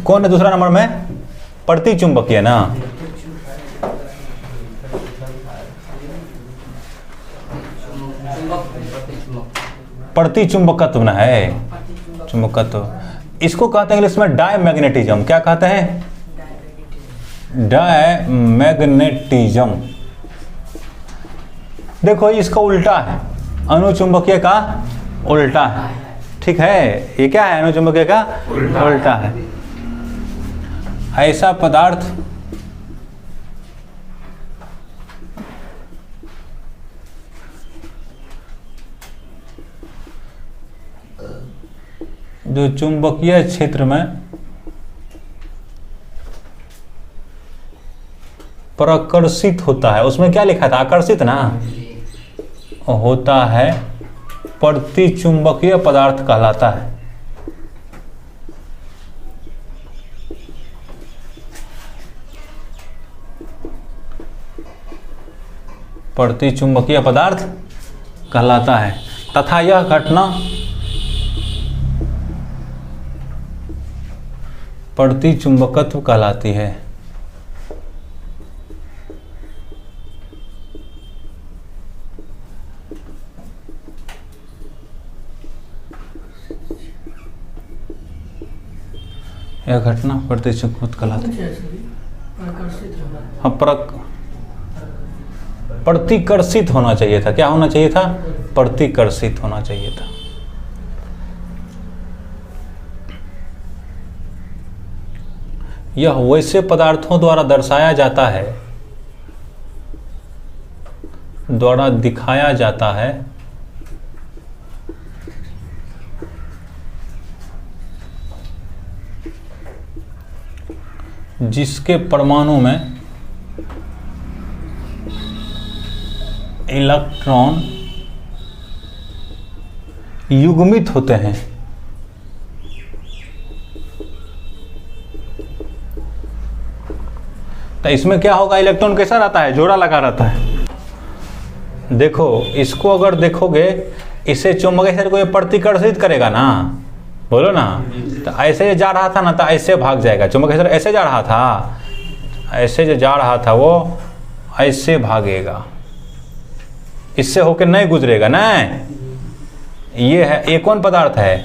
कौन है दूसरा नंबर में? प्रति चुंबकीय ना। प्रति चुंबकत्व ना है, चुंबकत्व। इसको कहते हैं इंग्लिश में डायमैग्नेटिज्म। क्या कहते हैं? डायमैग्नेटिज्म। देखो इसका उल्टा है, अनुचुंबकीय का उल्टा है। ठीक है, ये क्या है? अनुचुंबकीय का उल्टा है। ऐसा पदार्थ जो चुंबकीय क्षेत्र में प्रकर्षित होता है, उसमें क्या लिखा था? आकर्षित ना होता है, प्रति चुंबकीय पदार्थ कहलाता है। प्रति चुंबकीय पदार्थ कहलाता है तथा यह घटना प्रति चुंबकत्व कहलाती है। यह घटना प्रति चुंबकत्व कहलाती है। हाँ, प्रतिकर्षित होना चाहिए था। क्या होना चाहिए था? प्रतिकर्षित होना चाहिए था। यह वैसे पदार्थों द्वारा दर्शाया जाता है, द्वारा दिखाया जाता है जिसके परमाणु में इलेक्ट्रॉन युग्मित होते हैं। तो इसमें क्या होगा? इलेक्ट्रॉन कैसा रहता है? जोड़ा लगा रहता है। देखो इसको अगर देखोगे, इसे चुंबकीय क्षेत्र को प्रतिकर्षित करेगा ना, बोलो ना। तो ऐसे जा रहा था ना, तो ऐसे भाग जाएगा। चुंबकीय क्षेत्र ऐसे जा रहा था, ऐसे जो जा रहा था वो ऐसे भागेगा, इससे होकर नहीं गुजरेगा ना। ये है, ये कौन पदार्थ है?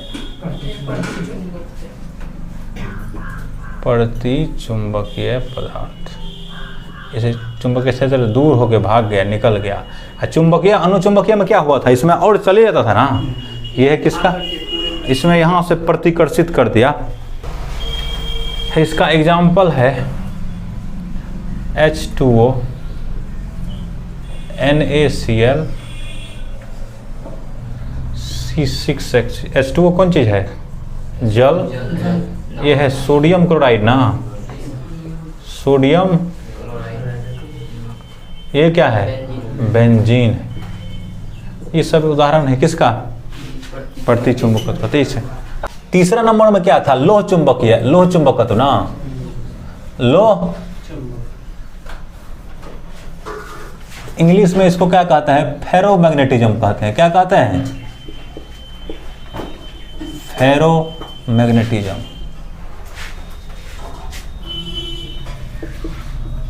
प्रति चुंबकीय पदार्थ। इसे चुंबकीय क्षेत्र दूर होकर भाग गया, निकल गया। चुंबकीय अनुचुंबकीय में क्या हुआ था? इसमें और चले जाता था ना। ये है किसका? इसमें यहां से प्रतिकर्षित कर दिया। इसका एग्जाम्पल है H2O, NaCl, C6H। H2O कौन चीज है? जल। ये है सोडियम क्लोराइड ना, सोडियम। ये क्या है? बेंजीन। ये सब उदाहरण है किसका? प्रति चुंबकत्व। तीसरा नंबर में क्या था? लोह चुंबकीय, लोह चुंबकत्व ना। लोह इंग्लिश में इसको क्या कहते हैं? फेरोमैग्नेटिज्म कहते हैं। क्या कहते हैं? फेरोमैग्नेटिज्म।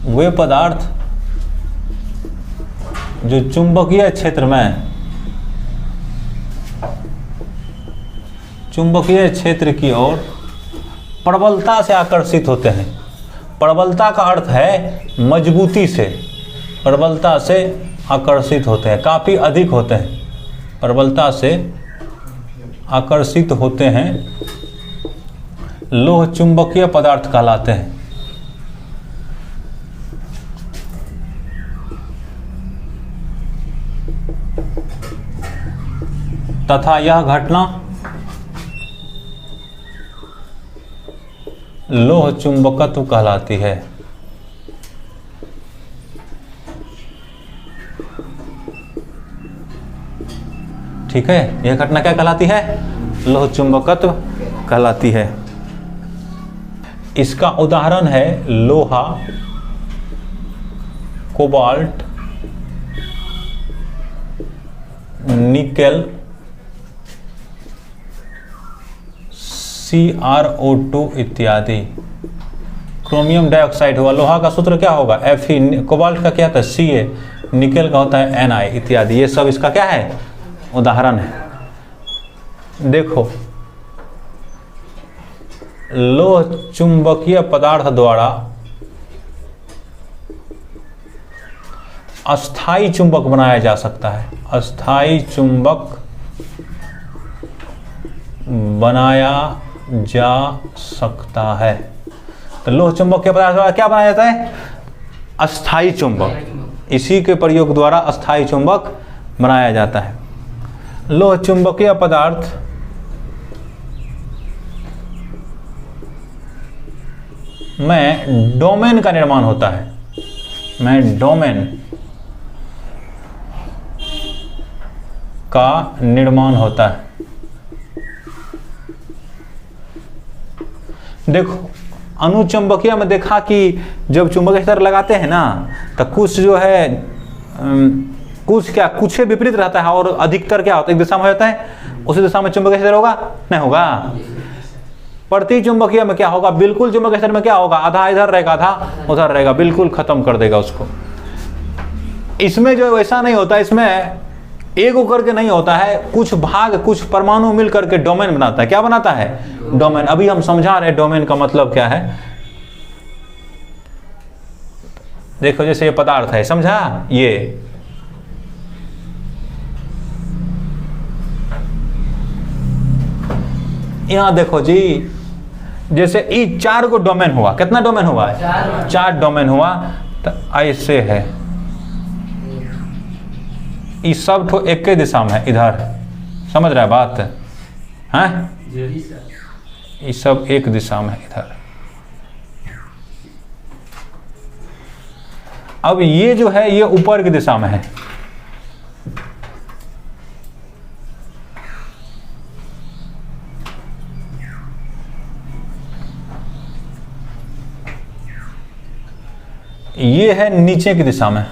वे पदार्थ जो चुंबकीय क्षेत्र में, चुंबकीय क्षेत्र की ओर प्रबलता से आकर्षित होते हैं। प्रबलता का अर्थ है मजबूती से, प्रबलता से आकर्षित होते हैं, काफ़ी अधिक होते हैं, प्रबलता से आकर्षित होते हैं, लोह चुंबकीय पदार्थ कहलाते हैं। तथा यह घटना लोह चुंबकत्व कहलाती है। ठीक है, यह घटना क्या कहलाती है? लोह चुंबकत्व कहलाती है। इसका उदाहरण है लोहा, कोबाल्ट, निकेल, CrO2 इत्यादि। क्रोमियम डाइऑक्साइड हुआ, लोहा का सूत्र क्या होगा Fe, कोबाल्ट का क्या था Ca, निकेल का होता है Na इत्यादि। ये सब इसका क्या है, उदाहरण है। देखो लोह चुंबकीय पदार्थ द्वारा अस्थाई चुंबक बनाया जा सकता है, अस्थाई चुंबक बनाया जा सकता है। तो लोह चुंबकीय पदार्थ द्वारा क्या बनाया जाता है, अस्थाई चुंबक। इसी के प्रयोग द्वारा अस्थाई चुंबक बनाया जाता है। लोह चुंबकीय पदार्थ में डोमेन का निर्माण होता है, में डोमेन का निर्माण होता है। देखो अनुचुंबकीय में देखा कि जब चुंबकीय क्षेत्र लगाते हैं ना तो कुछ जो है कुछ क्या, कुछ से विपरीत रहता है और अधिकतर क्या होता है, एक दिशा में हो जाता है, उसी दिशा में चुंबकीय क्षेत्र होगा, नहीं होगा। प्रति चुंबकीय में क्या होगा, बिल्कुल चुंबकीय क्षेत्र में क्या होगा, आधा इधर रहेगा आधा उधर रहेगा, बिल्कुल खत्म कर देगा उसको। इसमें जो वैसा नहीं होता, इसमें एक होकर के नहीं होता है, कुछ भाग कुछ परमाणु मिल करके डोमेन बनाता है। क्या बनाता है, डोमेन। अभी हम समझा रहे डोमेन का मतलब क्या है। देखो जैसे ये पदार्थ है, समझा, ये यहां देखो जी, जैसे ई 4 को डोमेन हुआ, कितना डोमेन हुआ है, 4 डोमेन हुआ। तो ऐसे है, ये सब तो एक ही दिशा में है, इधर समझ रहा है बात है, ये सब एक दिशा में है इधर। अब ये जो है ये ऊपर की दिशा में है, ये है नीचे की दिशा में।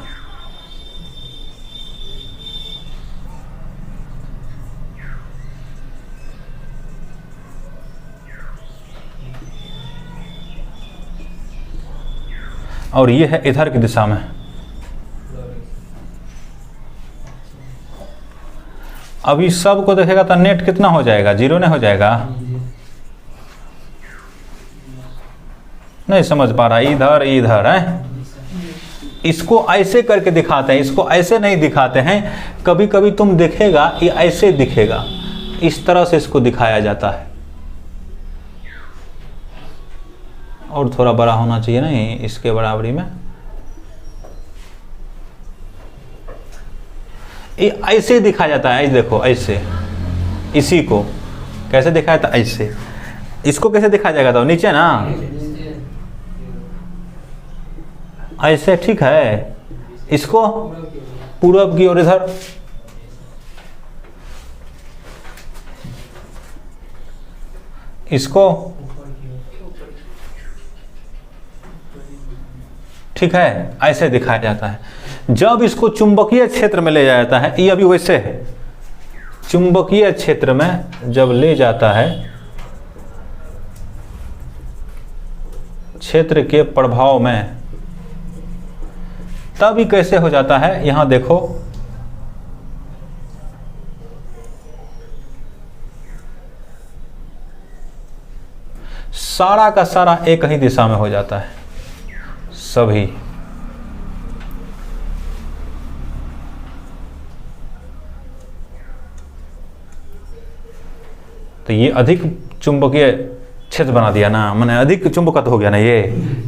और ये है इधर की दिशा में। अब इस सब को देखेगा तो नेट कितना हो जाएगा, 0 नहीं हो जाएगा। नहीं समझ पा रहा, इधर इधर है। इसको ऐसे करके दिखाते हैं, इसको ऐसे नहीं दिखाते हैं। कभी कभी तुम देखेगा ये ऐसे दिखेगा, इस तरह से इसको दिखाया जाता है। और थोड़ा बड़ा होना चाहिए ना, इसके बराबरी में। ये ऐसे दिखाया जाता है, ऐसे देखो, ऐसे। इसी को कैसे दिखाया था, ऐसे। इसको कैसे दिखाया जाएगा, तो नीचे ना ऐसे, ठीक है। इसको पूरब की ओर इधर, इसको ठीक है, ऐसे दिखाया जाता है। जब इसको चुंबकीय क्षेत्र में ले जाया जाता है, ये अभी वैसे है, चुंबकीय क्षेत्र में जब ले जाता है, क्षेत्र के प्रभाव में, तब ही कैसे हो जाता है। यहां देखो, सारा का सारा एक ही दिशा में हो जाता है, सभी। तो ये अधिक चुंबकीय क्षेत्र बना दिया ना, मैंने अधिक चुंबकत्व हो गया ना, ये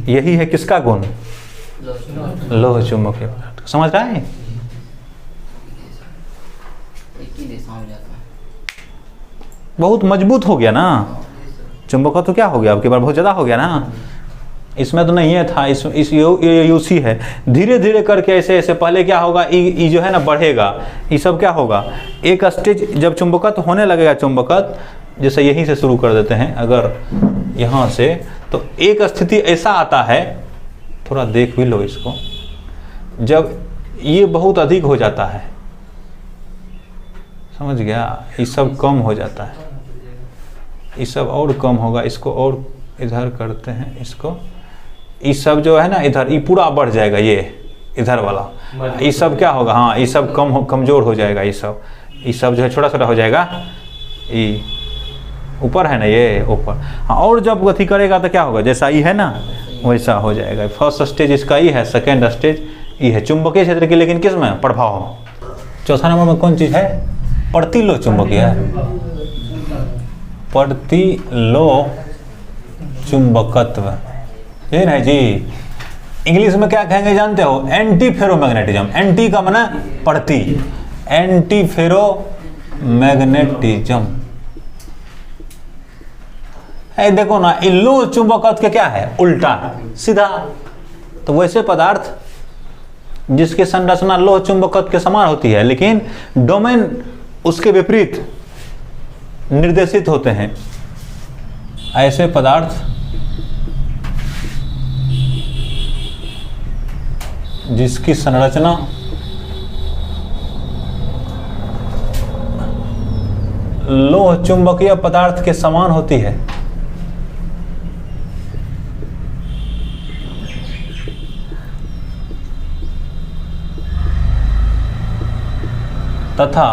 यही है किसका गुण, लोह चुंबकीय पदार्थ। समझ रहा है, बहुत मजबूत हो गया ना चुंबकत्व। तो क्या हो गया, अब की बार बहुत ज्यादा हो गया ना। इसमें तो नहीं है था, इस यूसी है। धीरे धीरे करके ऐसे ऐसे, पहले क्या होगा, ये जो है ना बढ़ेगा, ये सब क्या होगा, एक स्टेज जब चुंबकत्व होने लगेगा, चुंबकत्व जैसे यहीं से शुरू कर देते हैं, अगर यहाँ से, तो एक स्थिति ऐसा आता है, थोड़ा देख भी लो इसको, जब ये बहुत अधिक हो जाता है, समझ गया, ये सब कम हो जाता है, ये सब और कम होगा, इसको और इधर करते हैं, इसको ये सब जो है ना इधर ये पूरा बढ़ जाएगा, ये इधर वाला ये सब क्या होगा, हाँ ये सब कमज़ोर हो जाएगा, ये सब जो है छोटा छोटा हो जाएगा, ये ऊपर है ना ये ऊपर, हाँ और जब गति करेगा तो क्या होगा, जैसा ये है ना वैसा हो जाएगा। फर्स्ट स्टेज इसका ये है, सेकेंड स्टेज ये है चुंबकीय क्षेत्र की, लेकिन किस में प्रभाव। चौथा नंबर में कौन चीज़ है, प्रतिलोह चुंबकीय, प्रतिलोह चुंबकत्व, ये ना जी। इंग्लिश में क्या कहेंगे जानते हो, एंटी फेरोमैग्नेटिज्म। एंटी का माना प्रति, एंटी फेरोमैग्नेटिज्म। देखो ना ये लोह चुंबकत्व के क्या है, उल्टा सीधा। तो वैसे पदार्थ जिसकी संरचना लोह चुंबकत्व के समान होती है, लेकिन डोमेन उसके विपरीत निर्देशित होते हैं, ऐसे पदार्थ जिसकी संरचना लोह चुंबकीय पदार्थ के समान होती है, तथा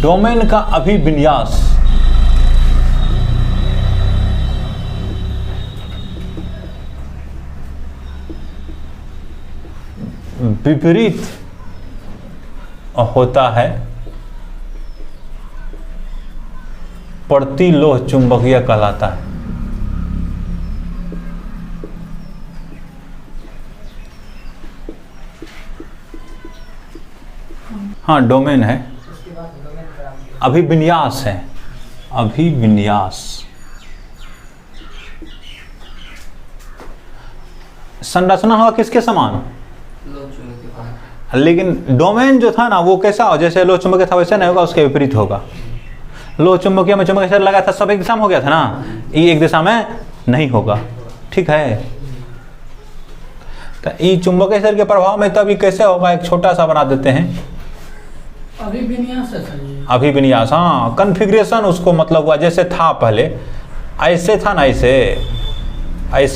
डोमेन का अभिविन्यास विपरीत होता है, प्रतिलोह चुंबकीय कहलाता है। हाँ डोमेन है, अभिविन्यास है, अभिविन्यास। संरचना होगा किसके समान, लेकिन डोमेन जो था ना वो कैसा हो, जैसे लोह चुंबकीय था वैसे नहीं होगा, उसके विपरीत होगा। लोह चुंबकीय में चुंबकीय क्षेत्र लगा था, सब एक दिशा में हो गया था ना, ये एक दिशा में नहीं होगा, ठीक है। तो ये चुंबकीय क्षेत्र के प्रभाव में तब ये कैसे होगा, एक छोटा सा बना देते हैं, अभिविन्यास है सर ये। अभिविन्यास, हाँ कन्फिग्रेशन उसको मतलब हुआ, जैसे था पहले ऐसे था ना, ऐसे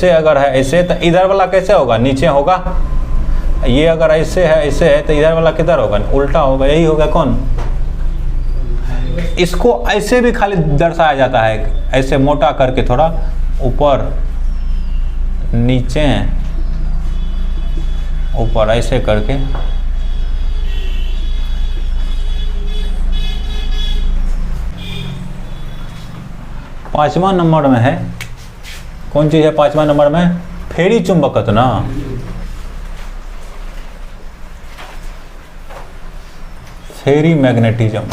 अगर है ऐसे, तो इधर वाला कैसे होगा, नीचे होगा। ये अगर ऐसे है तो इधर वाला किधर होगा, उल्टा होगा, यही होगा कौन। इसको ऐसे भी खाली दर्शाया जाता है, ऐसे मोटा करके थोड़ा ऊपर नीचे ऊपर ऐसे करके। पांचवा नंबर में है, कौन चीज है पांचवा नंबर में, फेरी चुंबकत्व ना। फेरी मैग्नेटिज्म,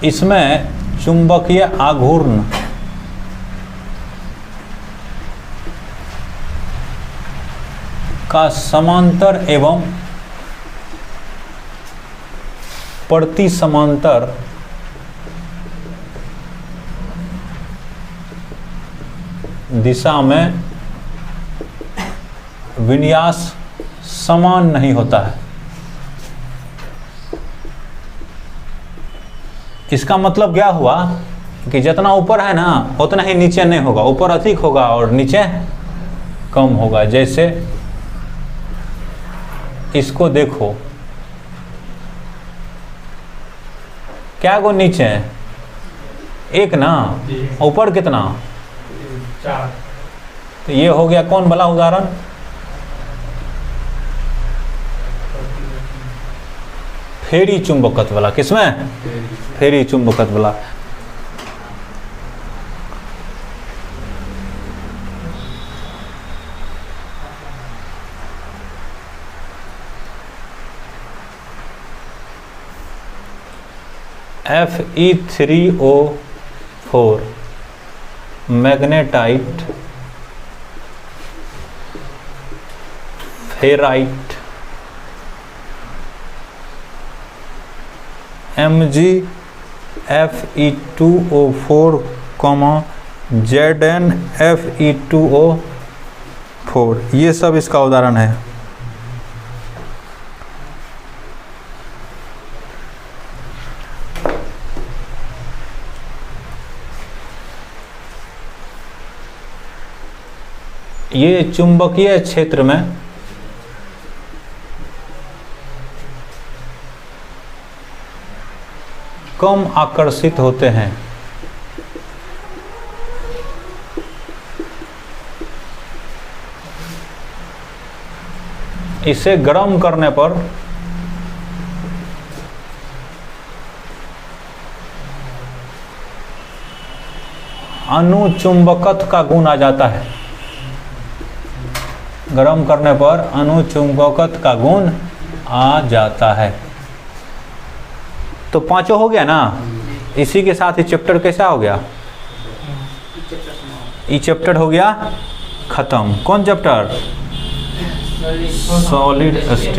इसमें चुंबकीय आघूर्ण का समांतर एवं प्रति समांतर दिशा में विन्यास समान नहीं होता है। इसका मतलब क्या हुआ कि जितना ऊपर है ना उतना ही नीचे नहीं होगा, ऊपर अधिक होगा और नीचे कम होगा। जैसे इसको देखो, क्या गो नीचे है एक ना, ऊपर कितना 4। तो ये हो गया कौन वाला उदाहरण, फेरी चुंबकत्व वाला। किसमें, फेरी चुंबकत्व वाला। Fe3O4 magnetite, ferrite, Mg Fe2O4, ZnFe2O4, ये सब इसका उदाहरण है। ये चुंबकीय क्षेत्र में कम आकर्षित होते हैं। इसे गर्म करने पर अनुचुंबकत्व का गुण आ जाता है। गर्म करने पर अनुचुंबकत्व का गुण आ जाता है। तो पांचों हो गया ना। इसी के साथ ये चैप्टर कैसा हो गया? ये चैप्टर हो गया खत्म। कौन चैप्टर? Solid state.